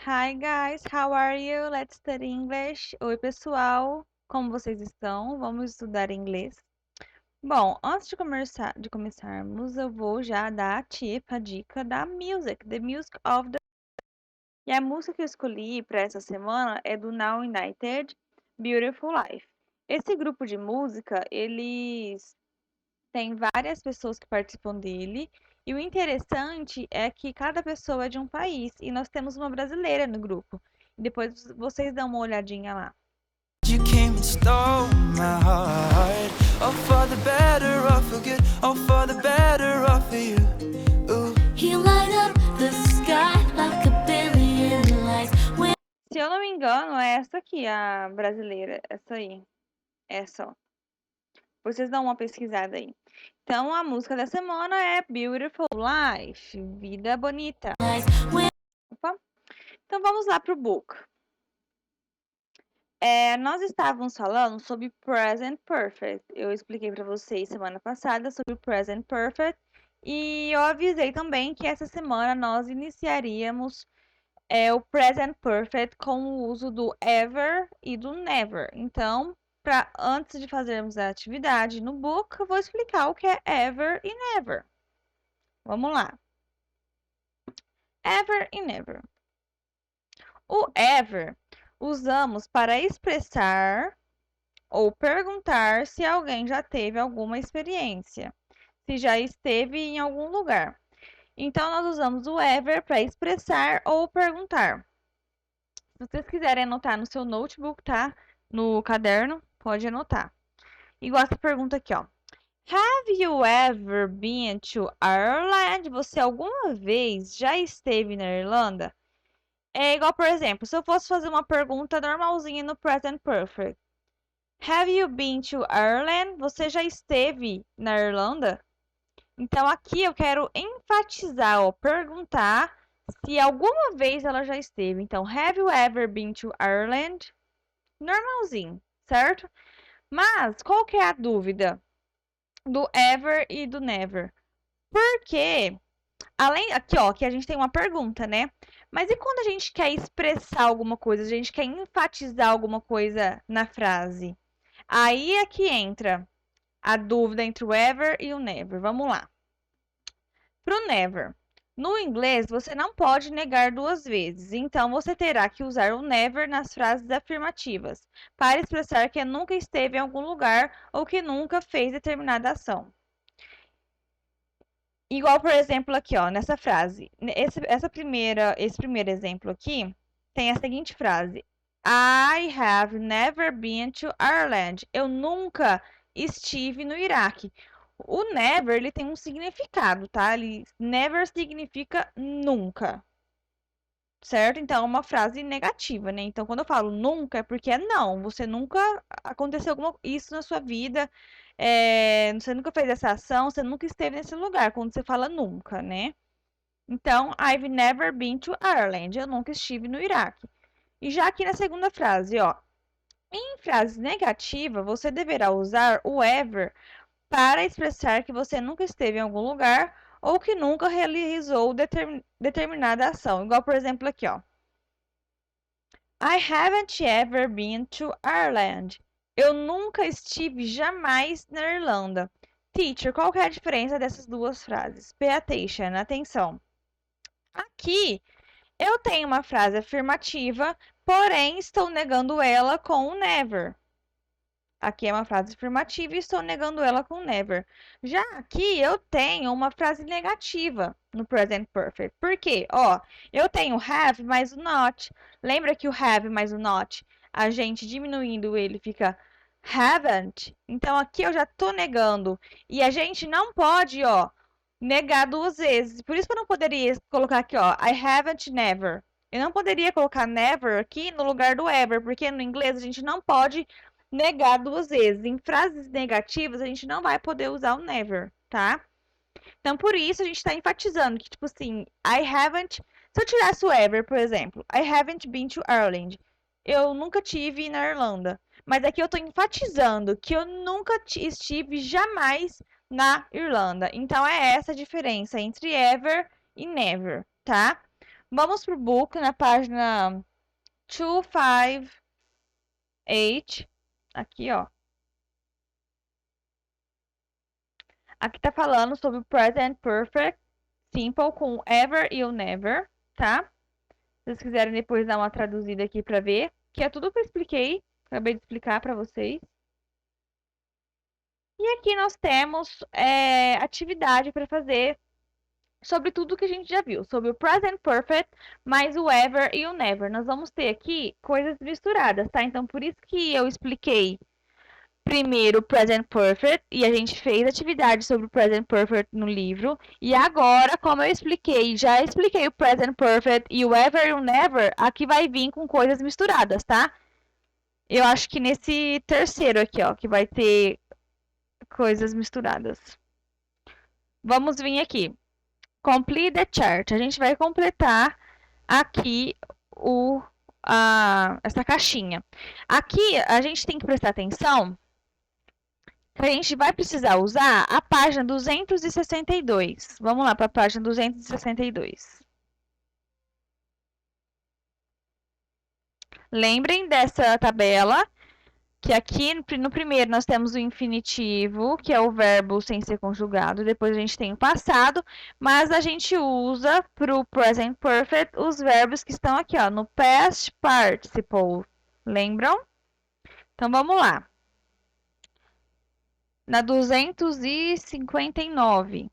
Hi guys, how are you? Let's study English. Oi pessoal, como vocês estão? Vamos estudar inglês. Bom, antes de começarmos, eu vou já dar a dica da music, the music of the. E a música que eu escolhi para essa semana é do Now United, Beautiful Life. Esse grupo de música, eles têm várias pessoas que participam dele. E o interessante é que cada pessoa é de um país e nós temos uma brasileira no grupo. E depois vocês dão uma olhadinha lá. You came and stole my heart. Oh, for the better or for good. Oh, for the better or for you. Ooh. You light up the sky like a billion lights. Se eu não me engano, é essa aqui, a brasileira. Essa aí. Essa, ó. Vocês dão uma pesquisada aí. Então, a música da semana é Beautiful Life, Vida Bonita. Opa. Então, vamos lá pro book. Nós estávamos falando sobre Present Perfect. Eu expliquei para vocês semana passada sobre o Present Perfect. E eu avisei também que essa semana nós iniciaríamos o Present Perfect com o uso do ever e do never. Então, antes de fazermos a atividade no book, eu vou explicar o que é ever e never. Vamos lá. Ever e never. O ever usamos para expressar ou perguntar se alguém já teve alguma experiência, se já esteve em algum lugar. Então, nós usamos o ever para expressar ou perguntar. Se vocês quiserem anotar no seu notebook, tá? No caderno, pode anotar. Igual essa pergunta aqui, ó. Have you ever been to Ireland? Você alguma vez já esteve na Irlanda? É igual, por exemplo, se eu fosse fazer uma pergunta normalzinha no Present Perfect. Have you been to Ireland? Você já esteve na Irlanda? Então, aqui eu quero enfatizar, ó, perguntar se alguma vez ela já esteve. Então, have you ever been to Ireland? Normalzinho, certo? Mas, qual que é a dúvida do ever e do never? Porque, aqui, ó, que a gente tem uma pergunta, né? Mas e quando a gente quer expressar alguma coisa, a gente quer enfatizar alguma coisa na frase? Aí é que entra a dúvida entre o ever e o never. Vamos lá. Para o never. No inglês, você não pode negar duas vezes, então você terá que usar o never nas frases afirmativas, para expressar que nunca esteve em algum lugar ou que nunca fez determinada ação. Igual, por exemplo, aqui, ó, nessa frase. Esse primeiro exemplo aqui tem a seguinte frase: I have never been to Ireland. Eu nunca estive no Iraque. O never, ele tem um significado, tá? Never significa nunca, certo? Então, é uma frase negativa, né? Então, quando eu falo nunca, é porque é não. Você nunca aconteceu isso na sua vida. Você nunca fez essa ação, você nunca esteve nesse lugar, quando você fala nunca, né? Então, I've never been to Ireland. Eu nunca estive no Iraque. E já aqui na segunda frase, ó. Em frase negativa, você deverá usar o ever para expressar que você nunca esteve em algum lugar ou que nunca realizou determinada ação. Igual, por exemplo, aqui, ó. I haven't ever been to Ireland. Eu nunca estive jamais na Irlanda. Teacher, qual que é a diferença dessas duas frases? Pay attention, atenção. Aqui, eu tenho uma frase afirmativa, porém estou negando ela com o never. Aqui é uma frase afirmativa e estou negando ela com never. Já aqui eu tenho uma frase negativa no present perfect. Por quê? Ó, eu tenho have mais o not. Lembra que o have mais o not, a gente diminuindo ele fica haven't? Então aqui eu já estou negando. E a gente não pode, ó, negar duas vezes. Por isso que eu não poderia colocar aqui, ó, I haven't never. Eu não poderia colocar never aqui no lugar do ever, porque no inglês a gente não pode negar duas vezes. Em frases negativas, a gente não vai poder usar o never, tá? Então, por isso, a gente está enfatizando que, tipo assim, I haven't... Se eu tirasse o ever, por exemplo, I haven't been to Ireland. Eu nunca tive na Irlanda. Mas aqui eu estou enfatizando que eu nunca estive jamais na Irlanda. Então, é essa a diferença entre ever e never, tá? Vamos pro book na página 258. Aqui, ó. Aqui tá falando sobre o present perfect simple com ever e o never, tá? Se vocês quiserem depois dar uma traduzida aqui pra ver, que é tudo que eu expliquei, acabei de explicar pra vocês. E aqui nós temos atividade para fazer sobre tudo que a gente já viu, sobre o present perfect, mais o ever e o never. Nós vamos ter aqui coisas misturadas, tá? Então, por isso que eu expliquei primeiro o present perfect e a gente fez atividade sobre o present perfect no livro. E agora, como eu expliquei, já expliquei o present perfect e o ever e o never, aqui vai vir com coisas misturadas, tá? Eu acho que nesse terceiro aqui, ó, que vai ter coisas misturadas. Vamos vir aqui. Complete the chart. A gente vai completar aqui essa caixinha. Aqui a gente tem que prestar atenção que a gente vai precisar usar a página 262. Vamos lá para a página 262. Lembrem dessa tabela, que aqui no primeiro nós temos o infinitivo, que é o verbo sem ser conjugado, depois a gente tem o passado, mas a gente usa para o present perfect os verbos que estão aqui, ó, no past participle. Lembram? Então vamos lá. Na 259.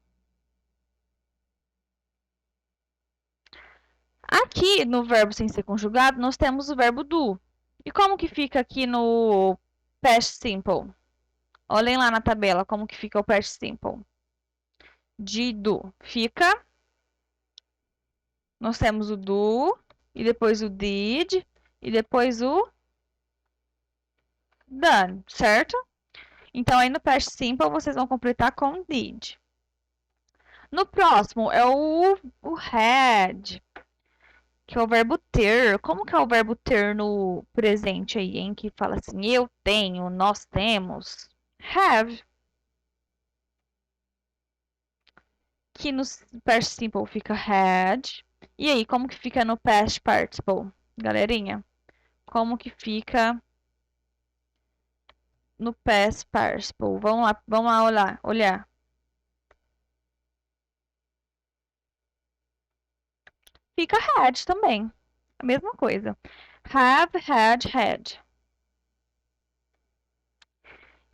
Aqui no verbo sem ser conjugado, nós temos o verbo do. E como que fica aqui no past simple? Olhem lá na tabela como que fica o past simple. De do. Fica. Nós temos o do, e depois o did, e depois o done, certo? Então, aí no past simple, vocês vão completar com did. No próximo, é o had, que é o verbo ter. Como que é o verbo ter no presente aí, hein? Que fala assim, eu tenho, nós temos. Have. Que no past simple fica had. E aí, como que fica no past participle, galerinha? Como que fica no past participle? Vamos lá olhar. Fica had também. A mesma coisa. Have, had.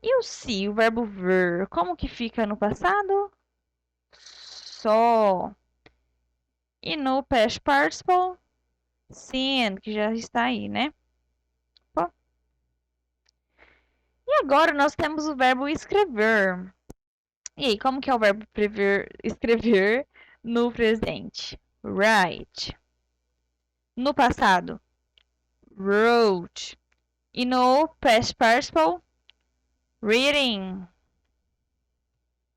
E o se, o verbo ver, como que fica no passado? Só. E no past participle? Seen, que já está aí, né? Ó. E agora nós temos o verbo escrever. E aí, como que é o verbo escrever no presente? Write. No passado? Wrote. E no past participle? Reading.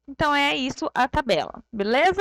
Então é isso a tabela, beleza?